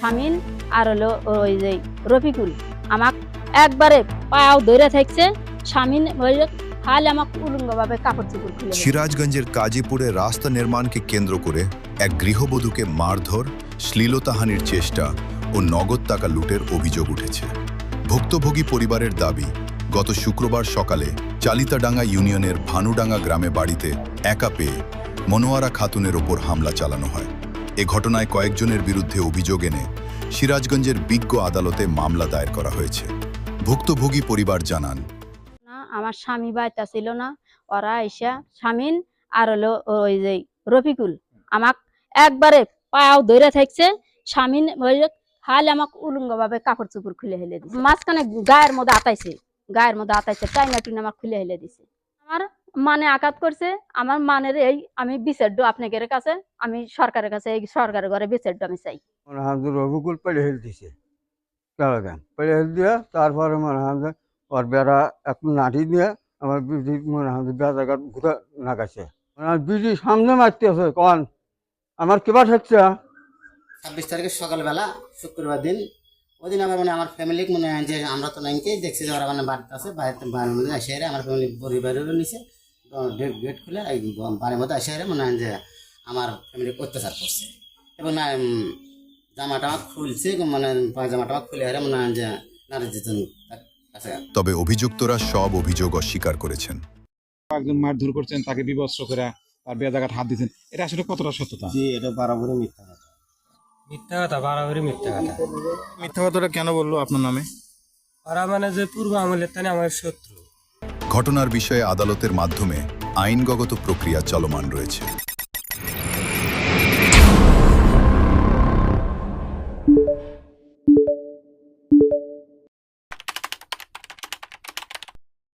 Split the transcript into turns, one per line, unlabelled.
শামিন আর হলো ওই যে রফিকুল আমাক একবারে পাও ধরে থাকছে। শামিন খালি আমাকে উলঙ্গভাবে কাপড় চোপড় খুলে দিয়েছে।
সিরাজগঞ্জের কাজীপুরে রাস্তা নির্মাণকে কেন্দ্র করে এক গৃহবধূকে মারধর, শ্লীলতাহানির চেষ্টা ও নগদ টাকা লুটের অভিযোগ উঠেছে। ভুক্তভোগী পরিবারের দাবি, গত শুক্রবার সকালে চালিতাডাঙ্গা ইউনিয়নের ভানুডাঙ্গা গ্রামে বাড়িতে একা পেয়ে মনোয়ারা খাতুনের ওপর হামলা চালানো হয়। এ ঘটনায় কয়েকজনের বিরুদ্ধে অভিযোগ এনে সিরাজগঞ্জের বিজ্ঞ আদালতে মামলা দায়ের করা হয়েছে। ভুক্তভোগী পরিবার জানান,
আমার স্বামী বাইতা ছিল না, ওরা এসা শামিন আর হলো ওই যে রফিকুল আমাক একবারে পাও ধরে থাকছে। শামিন খালি আমাকে উলঙ্গভাবে কাপড় চোপড় খুলে হেলে দিছে। মাঝখানে গায়ের মধ্যে আতাইছে টাইনা টুইনা আমার খুলে হেলে দিছে। আমার মানে আঘাত করছে। আমার মানের আমি বিচারডো আপনাদের কাছে, আমি সরকারের কাছে, এই সরকারের ঘরে বিচারডো আমি চাই।
রফিকুল পেলে হেল দিছে পেলে হেল দিয়ে তারপরে মনে হয় ওর বেড়া একটু নাঠি দিয়ে আমার বিজি মনে হয় বেড়া ঘুরে নাগাছে। বিজি সামনে মারতে আছে কন আমার কিবা হচ্ছে।
26 তারিখের সকালবেলা শুক্রবার দিন, ওই দিন আবার মানে আমার ফ্যামিলি মনে হয় যে আমরা তো নাইনকেই দেখছি যে ওরা মানে বাড়িতে আছে, বাড়ির মধ্যে আসে আমার ফ্যামিলি পরিবারেরও নিচে গেট খুলে এই বাড়ির মধ্যে আসে মনে হয় যে আমার ফ্যামিলি অত্যাচার করছে এবং জামাটা খুলছে, মানে জামাটা খুলে হারে মনে হয় যে নারী নির্যাতন আছে।
তবে অভিযুক্তরা সব অভিযোগ অস্বীকার করেছেন।
একজন মারধর করছেন, তাকে বিবস্ত্র করে তার বিয়ে জায়গায় হাত দিচ্ছেন, এটা আসলে কতটা সত্যতা?
জি, এটা বরাবরই মিথ্যা কথা।
বরাবরই মিথ্যা কথা।
মিথ্যা কথাটা কেন বললো আপনার নামে?
ওরা মানে যে পূর্ব আমলের তানে আমার শত্রু।
ঘটনার বিষয়ে আদালতের মাধ্যমে আইনগত প্রক্রিয়া চলমান রয়েছে।